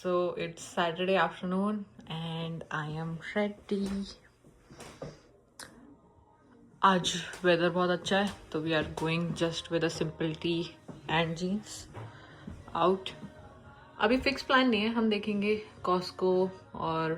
So it's Saturday afternoon and I am ready. आज weather बहुत अच्छा है तो we are going just with a simple tee and jeans out. अभी fix plan नहीं है, हम देखेंगे कॉस्को और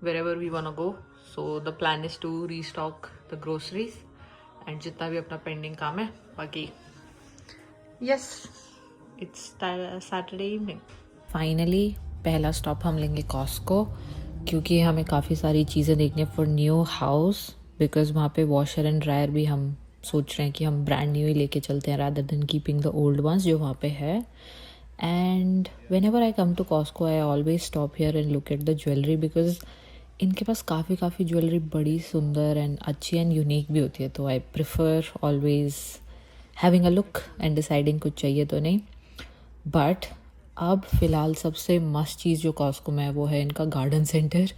wherever we wanna go. So the plan is to restock the groceries and जितना भी अपना पेंडिंग काम है बाकी. Yes, it's Saturday evening. Finally पहला स्टॉप हम लेंगे कॉस्को क्योंकि हमें काफ़ी सारी चीज़ें देखनी है फॉर न्यू हाउस. बिकॉज वहाँ पे वॉशर एंड ड्रायर भी हम सोच रहे हैं कि हम ब्रांड न्यू ही लेके चलते हैं rather than keeping the old ones जो वहाँ पे है. And whenever I come to Costco I always stop here and look at the jewellery because इनके पास काफ़ी ज्वेलरी बड़ी सुंदर एंड अच्छी एंड यूनिक भी होती है. तो I prefer always having a look and deciding कुछ चाहिए तो नहीं. बट अब फ़िलहाल सबसे मस्त चीज़ जो कॉस्को में है वो है इनका गार्डन सेंटर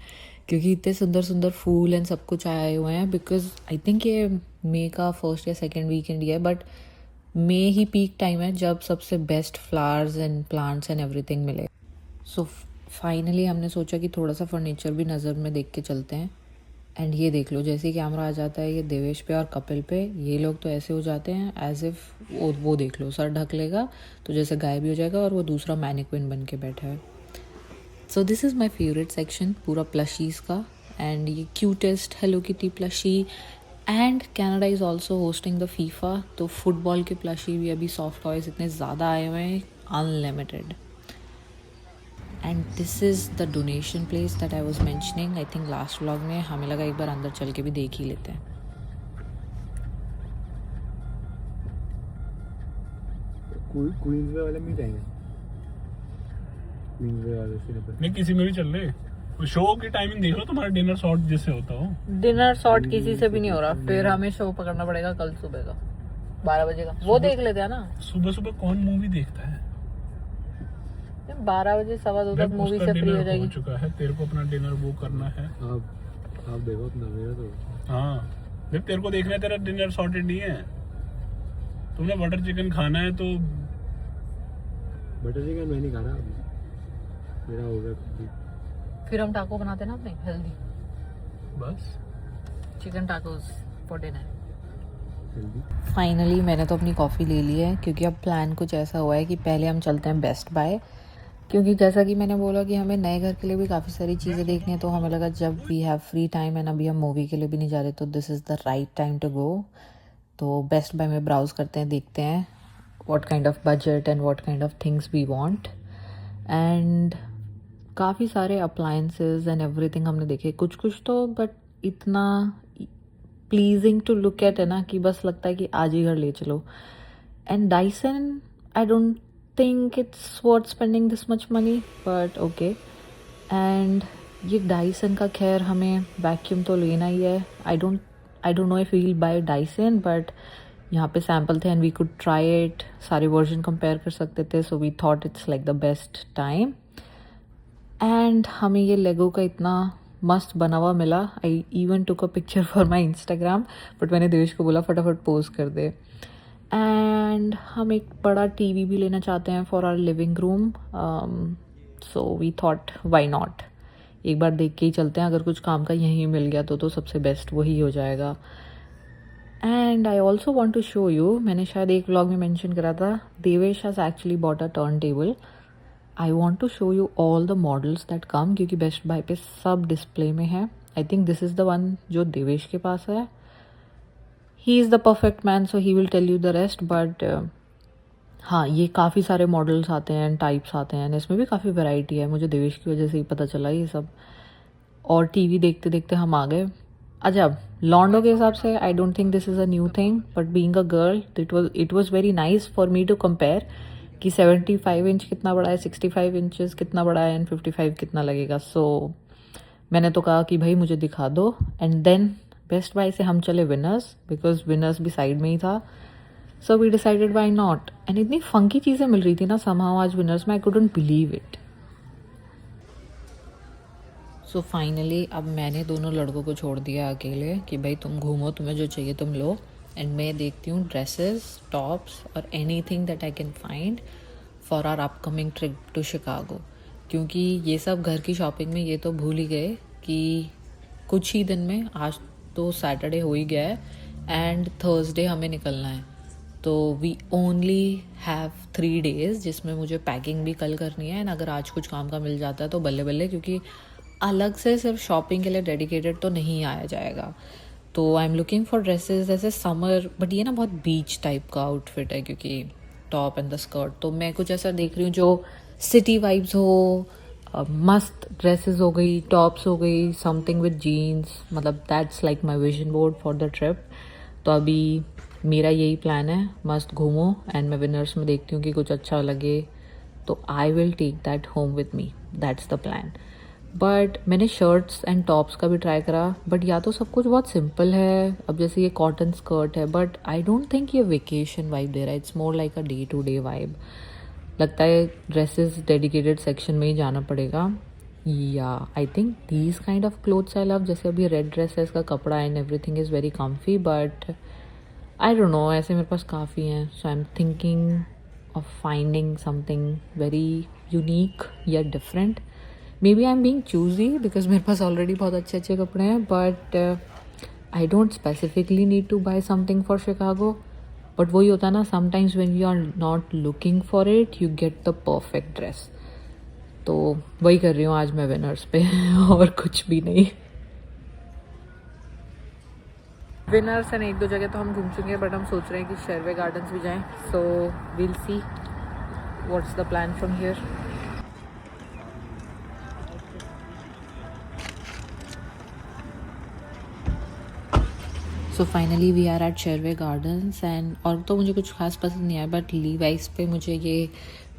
क्योंकि इतने सुंदर सुंदर फूल एंड सब कुछ आए हुए हैं. बिकॉज आई थिंक ये मई का फर्स्ट या सेकेंड वीकेंड ही है बट मई ही पीक टाइम है जब सबसे best flowers and plants and everything मिले. सो फाइनली हमने सोचा कि थोड़ा सा फर्नीचर भी नज़र में देख के चलते हैं. एंड ये देख लो जैसे ही कैमरा आ जाता है ये देवेश पे और कपिल पे, ये लोग तो ऐसे हो जाते हैं एज इफ वो देख लो सर ढक लेगा तो जैसे गायब भी हो जाएगा और वो दूसरा मैनिक्विन बन के बैठा है. So this is my favourite section पूरा प्लशीज़ का. एंड ये cutest Hello Kitty plushy. And Canada is also hosting the FIFA तो फुटबॉल के प्लशी भी अभी सॉफ्ट टॉयज इतने ज़्यादा आए हुए हैं unlimited. And this is the donation place that I was mentioning I think last vlog में. हमें लगा एक बार अंदर चल के भी देख ही लेते हैं. क्वींस वे वाले में जाएंगे. क्वींस वे वाले सिर्फ नहीं किसी में भी चल रहे. शो की टाइमिंग देख लो, तुम्हारा डिनर शॉट जैसे होता हो. डिनर शॉट किसी से भी नहीं हो रहा. फिर हमें शो पकड़ना पड़ेगा कल सुबह का 12 बजे का. वो देख लेते हैं ना. सुबह सुबह कौन मूवी देखता है? 12 बजे 2:15 तक मूवी से फ्री हो जाएगी. हो चुका है, तेरे को अपना डिनर वो करना है. आप देखो अपना, मेरा तो हाँ देख, तेरे को देखना है, तेरा डिनर सॉर्टेड नहीं है. तुमने बटर चिकन खाना है तो बटर चिकन मैं नहीं खा रहा अभी, मेरा हो गया. फिर हम टाको बनाते हैं ना अपने हेल्दी. बस चिकन टाकोस फॉर डिनर. जल्दी. फाइनली मैंने तो अपनी कॉफ़ी ले ली है क्योंकि अब प्लान कुछ ऐसा हुआ है कि पहले हम चलते हैं बेस्ट बाय क्योंकि जैसा कि मैंने बोला कि हमें नए घर के लिए भी काफ़ी सारी चीज़ें देखनी है. तो हमें लगा जब we have free time and अभी हम मूवी के लिए भी नहीं जा रहे तो this is the right time to go. तो बेस्ट बाय में ब्राउज करते हैं, देखते हैं what kind of budget and what kind of things we want. And काफ़ी सारे अप्लायंसेस एंड एवरीथिंग हमने देखे, कुछ तो बट इतना प्लीजिंग टू लुक एट है ना कि बस लगता है कि आज ही घर ले चलो. And Dyson I don't think it's worth spending this much money but okay. and ये डाइसन का खैर हमें वैक्यूम तो लेना ही है. I don't know if we'll buy Dyson but यहाँ पे सैम्पल थे and we could try it, सारे वर्जन कंपेयर कर सकते थे. so we thought it's like the best time. and हमें ये लेगो का इतना मस्त बना हुआ मिला. I even took a picture for my Instagram but मैंने देवेश को बोला फटाफट पोस्ट कर दे. एंड हम एक बड़ा टीवी भी लेना चाहते हैं for our living room. So we thought why not, एक बार देख के ही चलते हैं. अगर कुछ काम का यहीं मिल गया तो सबसे बेस्ट वही हो जाएगा. And I also want to show you, मैंने शायद एक व्लॉग में मेंशन करा था, Devesh has actually bought a turntable. I want to show you all the models that come क्योंकि बेस्ट बाय पे सब डिस्प्ले में है. I think this is the one जो देवेश के पास है. He is the perfect man so he will tell you the rest. But हाँ, ये काफ़ी सारे मॉडल्स आते हैं, टाइप्स आते हैं, इसमें भी काफ़ी वैरायटी है. मुझे देवेश की वजह से ही पता चला ये सब. और टीवी देखते देखते हम आ गए. अच्छा, लॉन्डो के हिसाब से I don't think this is a new thing but being a girl it was very nice for me to compare कि 75 इंच कितना बड़ा है, 65 इंचज़ कितना बड़ा है एंड 55 कितना लगेगा. सो मैंने तो कहा कि भाई मुझे दिखा दो. एंड देन बेस्ट बाय से हम चले विनर्स बिकॉज विनर्स भी साइड में ही था. So we decided why not. And इतनी फंकी चीज़ें मिल रही थी ना समहाउ आज विनर्स में, I couldn't believe it. So finally अब मैंने दोनों लड़कों को छोड़ दिया अकेले कि भाई तुम घूमो, तुम्हें जो चाहिए तुम लो. एंड मैं देखती हूँ ड्रेसेस, टॉप्स और anything that I can find for our upcoming trip to Chicago. क्योंकि ये सब घर की शॉपिंग में ये तो भूल ही गए कि कुछ ही दिन में, आज तो सैटरडे हो ही गया है एंड थर्सडे हमें निकलना है। तो वी ओनली हैव 3 days जिसमें मुझे पैकिंग भी कल करनी है एंड अगर आज कुछ काम का मिल जाता है तो बल्ले बल्ले, क्योंकि अलग से सिर्फ शॉपिंग के लिए डेडिकेटेड तो नहीं आया जाएगा। तो I am looking for dresses ऐसे समर, बट ये ना बहुत बीच टाइप का आउटफिट है क्योंकि टॉप एंड द स्कर्ट। तो मैं कुछ ऐसा देख रही हूँ जो सिटी वाइब्स हो, मस्त ड्रेसेस हो गई, टॉप्स हो गई, समथिंग विद जीन्स, मतलब that's like my vision board for the trip. तो अभी मेरा यही प्लान है, मस्त घूमो एंड मैं विनर्स में देखती हूँ कि कुछ अच्छा लगे तो I will take that home with me, that's the plan. But मैंने शर्ट्स एंड टॉप्स का भी ट्राई करा, बट या तो सब कुछ बहुत सिंपल है, अब जैसे ये कॉटन स्कर्ट है, बट आई डोंट थिंक ये वेकेशन वाइब दे रहा है, it's more like a day to day vibe. लगता है ड्रेसेस डेडिकेटेड सेक्शन में ही जाना पड़ेगा। या I think these kind of clothes I love, जैसे अभी रेड ड्रेस है, इसका कपड़ा and everything is very comfy, but I don't know, ऐसे मेरे पास काफ़ी हैं। So I am thinking of finding something very unique या different. Maybe I am being choosy because मेरे पास ऑलरेडी बहुत अच्छे अच्छे कपड़े हैं, but I don't specifically need to buy something for Chicago. But वही होता है ना, sometimes when you are not looking for it you get the perfect dress. तो वही कर रही हूँ आज मैं विनर्स पे और कुछ भी नहीं। विनर्स एंड 1-2 जगह तो हम घूम चुके हैं, बट हम सोच रहे हैं कि शेरवे गार्डन्स भी जाएं। So will see what's the plan from here. So finally we are at Sherway Gardens and और तो मुझे कुछ खास पसंद नहीं आया, बट लीवाइस पे मुझे ये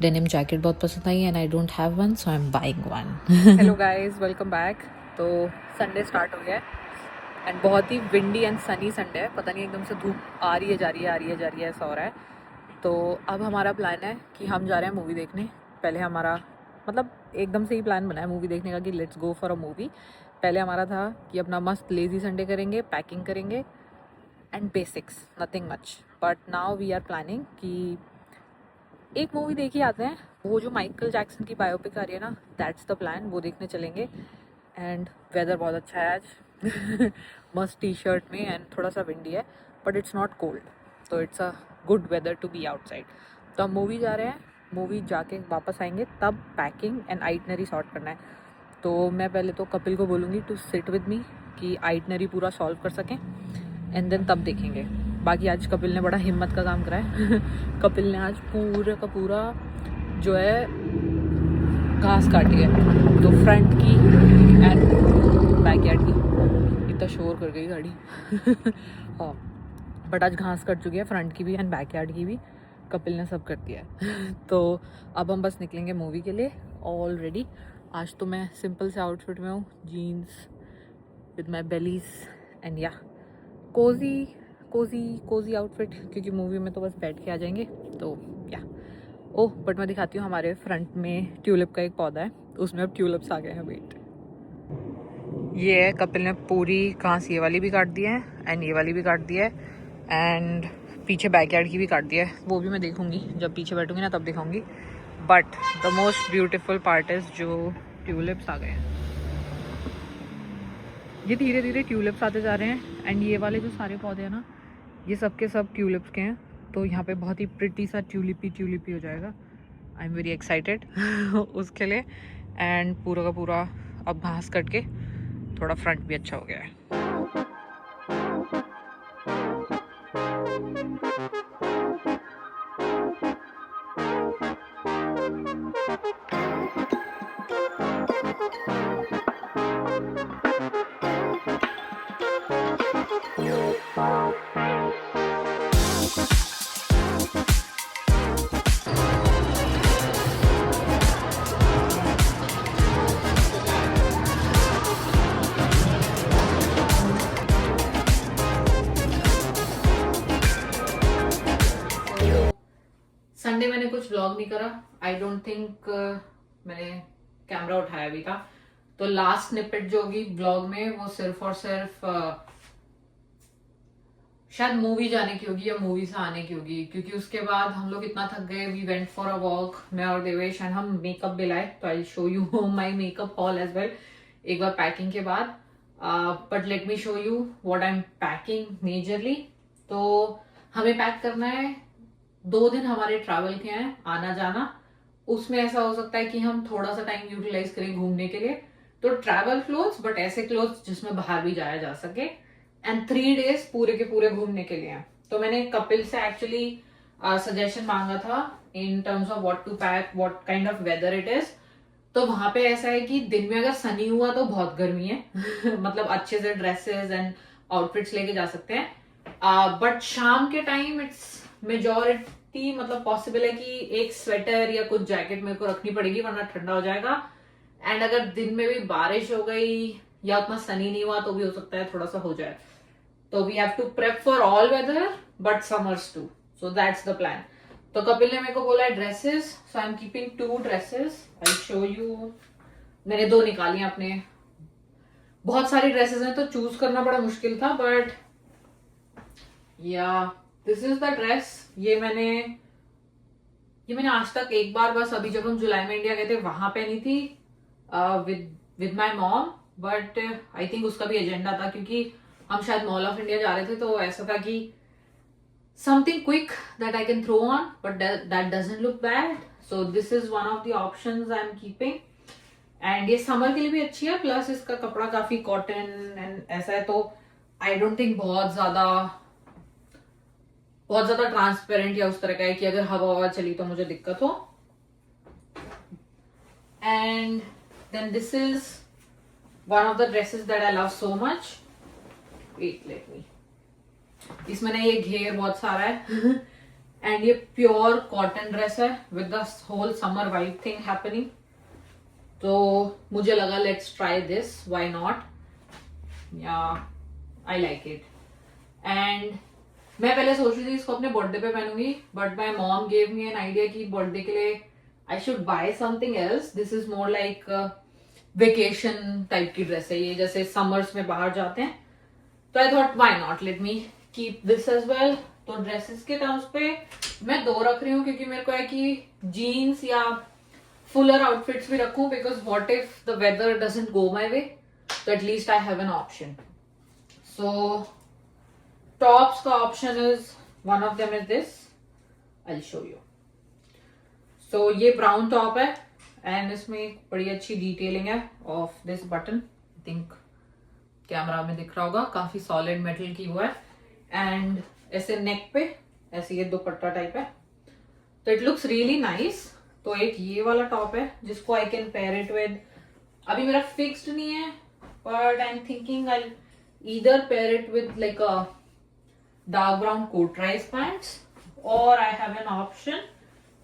डेनिम जैकेट बहुत पसंद आई and I don't have one, so I am buying one. Hello guys, welcome back. तो संडे स्टार्ट हो गया है एंड बहुत ही विंडी एंड सनी संडे है, पता नहीं एकदम से धूप आ रही है जा रही है, आ रही है जा रही है, ऐसा हो रहा है। तो अब हमारा प्लान है कि हम जा रहे हैं मूवी देखने। पहले हमारा मतलब एकदम से ही प्लान बना है मूवी देखने का कि let's go for a movie. पहले हमारा था कि अपना मस्त लेजी संडे करेंगे, पैकिंग करेंगे and basics, nothing much. But now we are planning कि एक मूवी देख ही आते हैं, वो जो माइकल जैक्सन की बायोपिक आ रही है ना, दैट्स द प्लान, वो देखने चलेंगे। एंड वेदर बहुत अच्छा है आज मस्त टी शर्ट में एंड थोड़ा सा विंडी है, बट इट्स नॉट कोल्ड, तो it's a good weather to be outside. तो हम मूवी जा रहे हैं, मूवी जाके वापस आएंगे, तब पैकिंग एंड आइटनरी सॉर्ट करना है। तो मैं पहले तो कपिल को बोलूँगी टू सिट विद मी कि आइटनरी पूरा सॉल्व कर सकें एंड देन तब देखेंगे। बाकी आज कपिल ने बड़ा हिम्मत का काम करा है कपिल ने आज पूरा का पूरा जो है घास काटी है, तो फ्रंट की एंड बैक यार्ड की। इतना शोर कर गई गाड़ी हाँ, बट आज घास कट चुकी है, फ्रंट की भी एंड बैक यार्ड की भी कपिल ने सब कर दिया है तो अब हम बस निकलेंगे मूवी के लिए ऑलरेडी। आज तो मैं सिंपल से आउटफिट में हूँ, जीन्स विद माई बेलीज एंड या कोजी आउटफिट, क्योंकि मूवी में तो बस बैठ के आ जाएंगे। तो या ओह, बट मैं दिखाती हूँ, हमारे फ्रंट में ट्यूलिप का एक पौधा है, उसमें अब ट्यूलिप्स आ गए हैं। वेट, ये है, कपिल ने पूरी घास ये वाली भी काट दी है एंड ये वाली भी काट दी है एंड पीछे बैकयार्ड की भी काट दिया है। वो भी मैं देखूंगी, जब पीछे बैठूंगी ना तब दिखाऊंगी। But the most beautiful part is जो ट्यूलिप्स आ गए हैं। ये धीरे धीरे ट्यूलिप्स आते जा रहे हैं एंड ये वाले जो सारे पौधे हैं ना, ये सब के सब ट्यूलिप्स के हैं। तो यहाँ पे बहुत ही प्रिटी सा ट्यूलिपी हो जाएगा। आई एम वेरी एक्साइटेड उसके लिए। एंड पूरा का पूरा अब घास कट के थोड़ा फ्रंट भी अच्छा हो गया है। संडे मैंने कुछ व्लॉग नहीं करा, आई डोंट थिंक मैंने कैमरा उठाया भी था। तो लास्ट स्निपेट जो होगी व्लॉग में वो सिर्फ और सिर्फ शायद मूवी जाने की होगी या मूवी से आने की होगी, क्योंकि उसके बाद हम लोग इतना थक गए, we went for a walk, मैं और देवेश, एंड हम मेकअप भी लाए, तो I show you my makeup haul as well एक बार पैकिंग के बाद. But let me show you what I am packing majorly. तो हमें पैक करना है, 2 दिन हमारे ट्रैवल के हैं, आना जाना. उसमें ऐसा हो सकता है कि हम थोड़ा सा टाइम यूटिलाइज करें घूमने के लिए, तो ट्रैवल क्लोथ्स, बट ऐसे क्लोथ्स जिसमें बाहर भी जाया जा सके, एंड 3 डेज पूरे के पूरे घूमने के लिए. तो मैंने कपिल से एक्चुअली सजेशन मांगा था in terms of what to pack, what kind of weather it is. तो वहां पे ऐसा है कि दिन में अगर सनी हुआ तो बहुत गर्मी है मतलब अच्छे से ड्रेसेस एंड आउटफिट्स लेके जा सकते हैं. बट शाम के टाइम इट्स मेजॉरिटी मतलब पॉसिबल है कि एक स्वेटर या कुछ जैकेट मेरे को रखनी पड़ेगी, वरना ठंडा हो जाएगा. एंड अगर दिन में भी बारिश हो गई या उतना सनी नहीं हुआ तो भी हो सकता है थोड़ा सा हो जाए. तो we have to prep for all weather but summers too. So that's the plan. तो कपिल ने मेरे को बोला है dresses, so I am keeping 2 dresses. I show you. मैंने 2 निकाली हैं अपने. बहुत सारी ड्रेसेस हैं तो चूज करना बड़ा मुश्किल था, बट या दिस इज द ड्रेस. ये मैंने आज तक एक बार बस अभी जब हम जुलाई में इंडिया गए थे वहां पहनी थी with my mom. But I think उसका भी एजेंडा था, क्योंकि हम शायद मॉल ऑफ इंडिया जा रहे थे, तो ऐसा था कि something quick that I can throw on, but that doesn't look bad. So this is one of the options I'm keeping. And ये समर के लिए भी अच्छी है, प्लस इसका कपड़ा काफी कॉटन एंड ऐसा है, तो आई डोंट थिंक बहुत ज्यादा ट्रांसपेरेंट या उस तरह का है कि अगर हवा चली तो मुझे दिक्कत हो. And then this is one of the dresses that I love so much. Wait let me. इसमें ना ये घेर बहुत सारा है एंड ये प्योर कॉटन ड्रेस है with the whole summer vibe thing happening. तो मुझे लगा let's try this, why not. या आई लाइक इट. एंड मैं पहले सोच रही थी इसको अपने बर्थडे पे पहनूंगी, but my mom gave me an idea कि बर्थडे के लिए I should buy something else. This is more like vacation type की ड्रेस है ये, जैसे समर्स में बाहर जाते हैं. तो I thought why not, let me keep this as well. तो ड्रेसेस के टर्म्स पे मैं 2 रख रही हूँ, क्योंकि मेरे को है कि जीन्स या फुलर आउटफिट्स भी रखूं, because what if the weather doesn't go my way, तो at least I have an option. So tops का option is, one of them is this. I show you. So ये ब्राउन टॉप है and इसमें बड़ी अच्छी detailing है of this button. I think camera में दिख रहा होगा, काफी सॉलिड मेटल की हुआ है. एंड ऐसे नेक पे ऐसे ये दुपट्टा टाइप है, तो इट लुक्स रियली नाइस. तो एक ये वाला टॉप है जिसको I can pair it with, अभी मेरा फिक्स्ड नहीं है, but I am thinking I either pair it with like a dark brown corduroy pants, और I have an option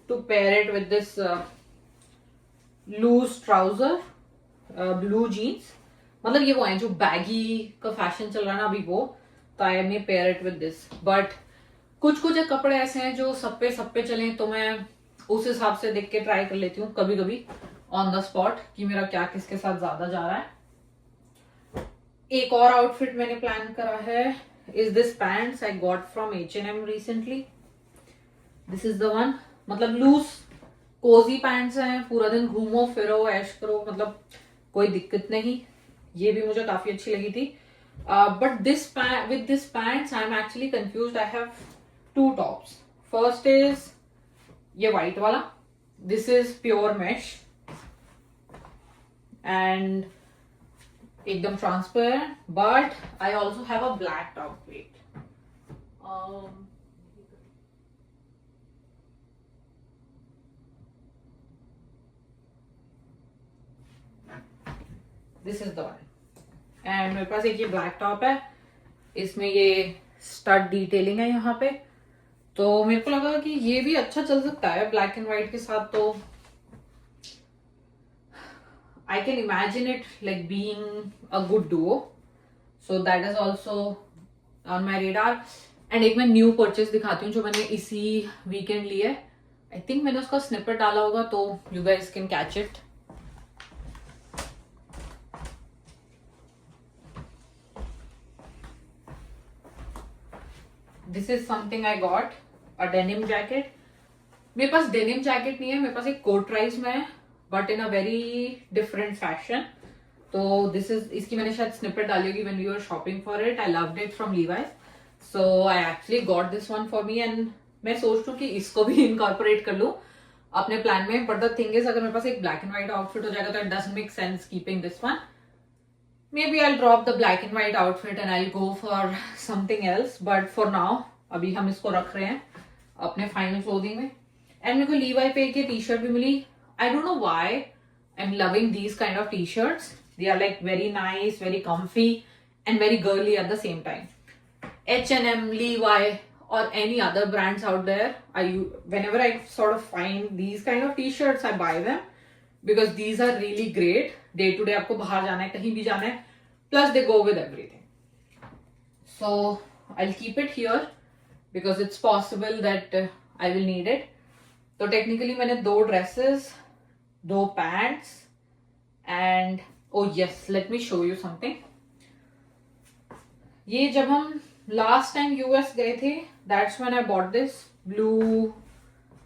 to pair it with this loose trouser blue jeans. मतलब ये वो है जो बैगी का फैशन चल रहा है ना अभी, वो. तो I may pair it with this. But कुछ कपड़े ऐसे हैं जो सब पे चले, तो मैं उस हिसाब से देख के ट्राई कर लेती हूँ कभी कभी ऑन द स्पॉट कि मेरा क्या किसके साथ ज्यादा जा रहा है. एक और आउटफिट मैंने प्लान करा है is this pants I got from H&M recently. This is the one. मतलब लूज कोजी पैंट्स हैं, पूरा दिन घूमो फिरो ऐश करो, मतलब कोई दिक्कत नहीं. ये भी मुझे काफी अच्छी लगी थी. But with this pants I'm actually confused. I have 2 tops. First is ये white वाला. This is pure mesh and एकदम transparent. But I also have a black top. Wait. This is the one. And मेरे पास एक ये black top है, इसमें ये stud detailing है यहाँ पे. तो मेरे को लगा कि ये भी अच्छा चल सकता है ब्लैक एंड व्हाइट के साथ. तो I can imagine it like being a good Duo. So that is also on my radar. And एक मैं न्यू परचेज दिखाती हूँ जो मैंने इसी वीकेंड ली है. आई थिंक मैंने उसका स्निपेट डाला होगा, तो you guys can catch it. This is something I got, a denim jacket. मेरे पास डेनिम जैकेट नहीं है, मेरे पास एक कोट राइज में है, but in a very different fashion. तो दिस इज, इसकी मैंने शायद स्निपेट डाली होगी when we were shopping for it. I loved it from Levi's, so I actually got this one for me. And मैं सोच रही हूँ कि इसको भी इनकॉर्पोरेट कर लूँ अपने प्लान में. बट द थिंग इज, अगर मेरे पास एक ब्लैक एंड व्हाइट आउटफिट हो जाएगा तो it doesn't make sense keeping this one. Maybe I'll drop the black and white outfit and I'll go for something else. But for now, अभी हम इसको रख रहे हैं अपने फाइनल क्लोथिंग में. एंड मेरे को लीवाई पे की टी शर्ट भी मिली. I don't know why I am loving these kind of T-shirts. They are like very nice, very comfy and very girly at the same time. H&M, Levi, or any other brands out there, whenever I sort of find these kind of t-shirts, I buy them because these are really great. Day to day आपको बाहर जाना है, कहीं भी जाना है, plus they go with everything. So I'll keep it here because it's possible that I will need it. तो technically मैंने 2 dresses, 2 pants, and oh yes, let me show you something. ये जब हम last time US गए थे, that's when I bought this blue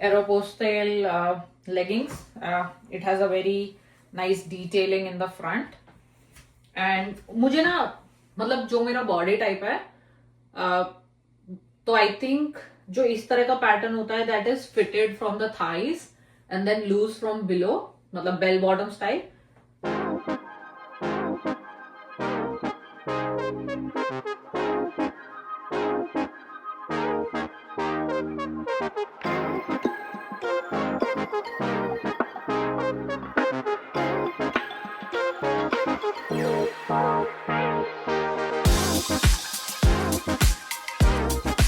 Aeropostale leggings. It has a very nice detailing in the front. And मुझे ना, मतलब जो मेरा बॉडी टाइप है, तो आई थिंक जो इस तरह का पैटर्न होता है, that is fitted from the thighs and then loose from below, मतलब बेल बॉटम स्टाइल.